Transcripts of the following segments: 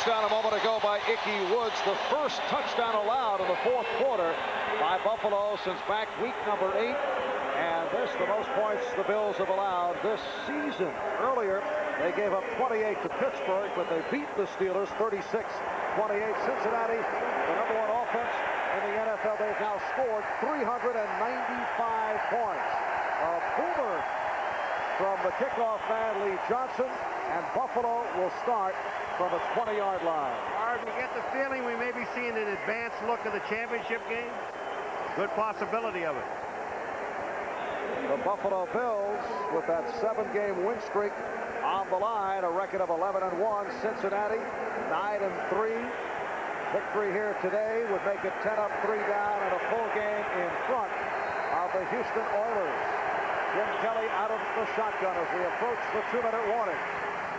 touchdown a moment ago by Ickey Woods. The first touchdown allowed in the fourth quarter by Buffalo since back week number 8. And this, the most points the Bills have allowed this season. Earlier, they gave up 28 to Pittsburgh, but they beat the Steelers 36-28. Cincinnati, the number 1 offense in the NFL. They've now scored 395 points. A boomer from the kickoff man, Lee Johnson, and Buffalo will start from the 20-yard line. Harv, you get the feeling we may be seeing an advanced look of the championship game? Good possibility of it. The Buffalo Bills, with that 7-game win streak on the line, a record of 11-1. Cincinnati 9-3. Victory here today would make it 10 up, 3 down, and a full game in front of the Houston Oilers. Jim Kelly out of the shotgun as we approach the 2-minute warning.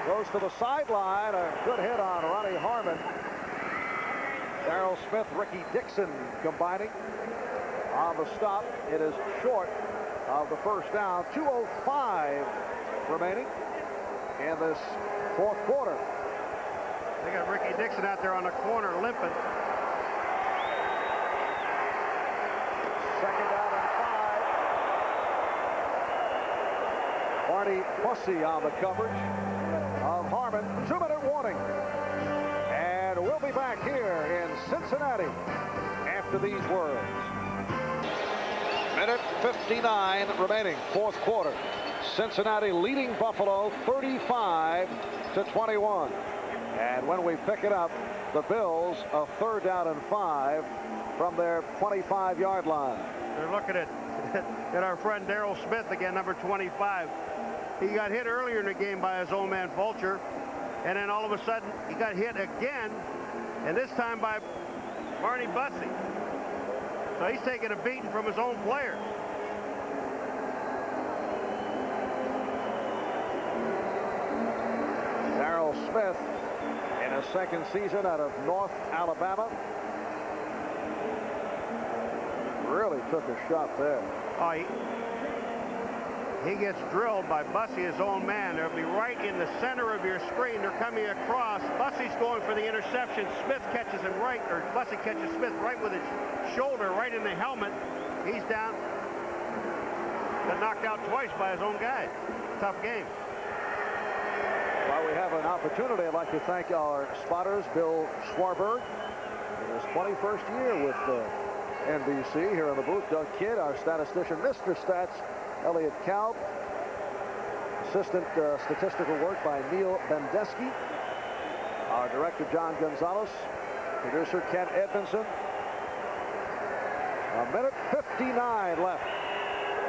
Goes to the sideline. A good hit on Ronnie Harmon. Darrell Smith, Ricky Dixon combining on the stop. It is short of the first down. 2:05 remaining in this fourth quarter. They got Ricky Dixon out there on the corner limping. Second down and 5. Marty Bussey on the coverage of Harmon. 2-minute warning. And we'll be back here in Cincinnati after these words. Minute 59 remaining, fourth quarter. Cincinnati leading Buffalo 35-21. And when we pick it up, the Bills a 3rd down and 5 from their 25-yard line. They're looking at our friend Darrell Smith again, number 25. He got hit earlier in the game by his old man Vulture, and then all of a sudden he got hit again, and this time by Marty Bussey. So he's taking a beating from his own player. Darrell Smith in his second season out of North Alabama. Really took a shot there. Oh, he gets drilled by Bussey, his own man. They'll be right in the center of your screen. They're coming across. Bussey's going for the interception. Smith catches him right, or Bussey catches Smith right with his shoulder, right in the helmet. He's down. Got knocked out twice by his own guy. Tough game. While we have an opportunity, I'd like to thank our spotters, Bill Schwarberg, in his 21st year with NBC here in the booth. Doug Kidd, our statistician, Mr. Stats, Elliot Kalb. Assistant statistical work by Neil Bendeski. Our director, John Gonzalez. Producer, Ken Edmondson. A minute 59 left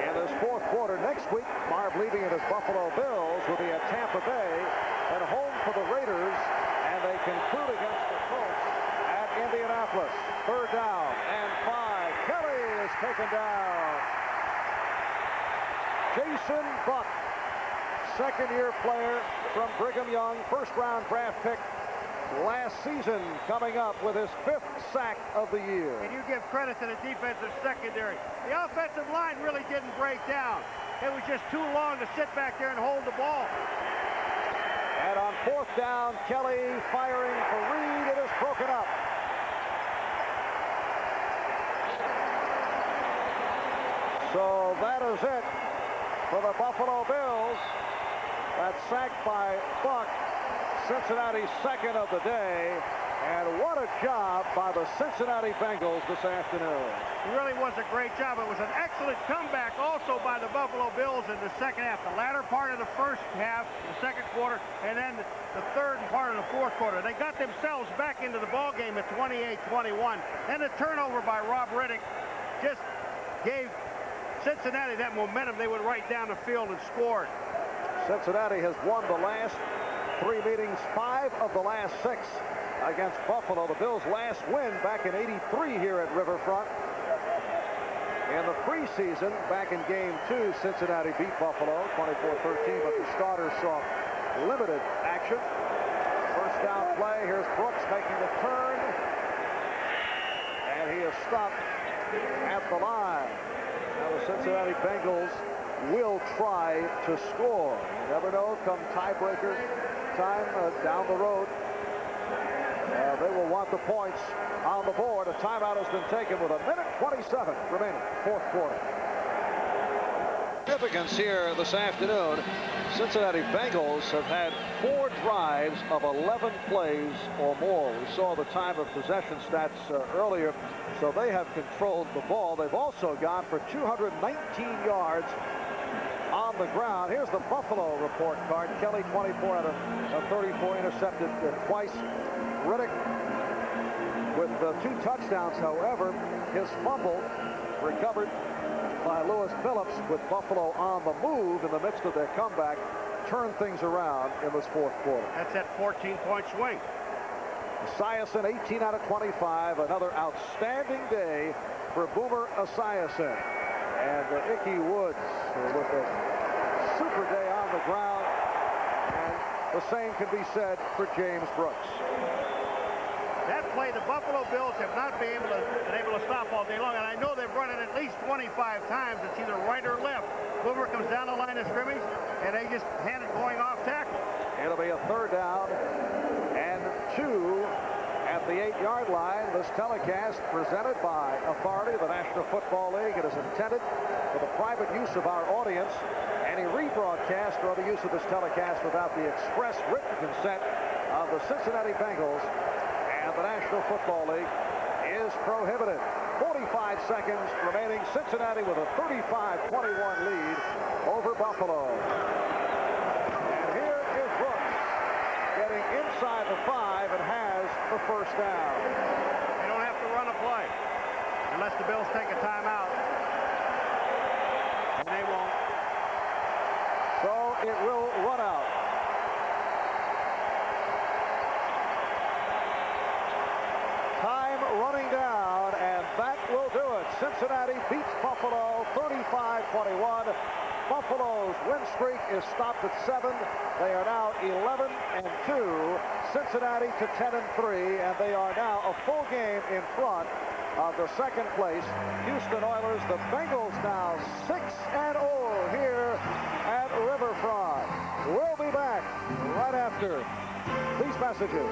in this fourth quarter. Next week, Marv Levy and his Buffalo Bills will be at Tampa Bay and home for the Raiders, and they conclude against the Colts at Indianapolis. 3rd down and 5. Kelly is taken down. Jason Buck, second-year player from Brigham Young, first-round draft pick last season, coming up with his 5th sack of the year. And you give credit to the defensive secondary. The offensive line really didn't break down. It was just too long to sit back there and hold the ball. And on 4th down, Kelly firing for Reed. It is broken up. So that is it for the Buffalo Bills. That sack by Buck, Cincinnati's second of the day. And what a job by the Cincinnati Bengals this afternoon. It really was a great job. It was an excellent comeback also by the Buffalo Bills in the second half. The latter part of the first half, the second quarter, and then the third part of the fourth quarter. They got themselves back into the ball game at 28-21. And the turnover by Rob Riddick just gave Cincinnati that momentum. They went right down the field and scored. Cincinnati has won the last 3 meetings, 5 of the last 6 against Buffalo. The Bills' last win back in '83 here at Riverfront. In the preseason, back in Game 2, Cincinnati beat Buffalo 24-13, but the starters saw limited action. First down play. Here's Brooks making the turn, and he is stopped at the line. Now the Cincinnati Bengals will try to score. You never know, come tiebreaker time down the road. They will want the points on the board. A timeout has been taken with 1:27 remaining, fourth quarter. Significance here this afternoon. Cincinnati Bengals have had 4 drives of 11 plays or more. We saw the time of possession stats earlier, so they have controlled the ball. They've also gone for 219 yards on the ground. Here's the Buffalo report card. Kelly, 24 out of 34, intercepted twice. Riddick with 2 touchdowns. However, his fumble recovered by Lewis Phillips, with Buffalo on the move in the midst of their comeback, turned things around in this fourth quarter. That's that 14-point swing. Esiason, 18 out of 25. Another outstanding day for Boomer Esiason. And Ickey Woods with a super day on the ground. And the same can be said for James Brooks. That play, the Buffalo Bills have not been able to stop all day long, and I know they've run it at least 25 times. It's either right or left. Boomer comes down the line of scrimmage, and they just hand it going off tackle. It'll be a 3rd down and 2 at the 8-yard line. This telecast presented by Authority of the National Football League. It is intended for the private use of our audience. Any rebroadcast or other use of this telecast without the express written consent of the Cincinnati Bengals and the National Football League is prohibited. 45 seconds remaining. Cincinnati with a 35-21 lead over Buffalo. And here is Brooks getting inside the 5 and has the first down. They don't have to run a play unless the Bills take a timeout. And they won't. So it will run out. Time running down, and that will do it. Cincinnati beats Buffalo 35-21. Buffalo's win streak is stopped at 7. They are now 11-2. Cincinnati to 10-3, and they are now a full game in front of the second place Houston Oilers. The Bengals now 6-0 here at Riverfront. We'll be back right after these messages.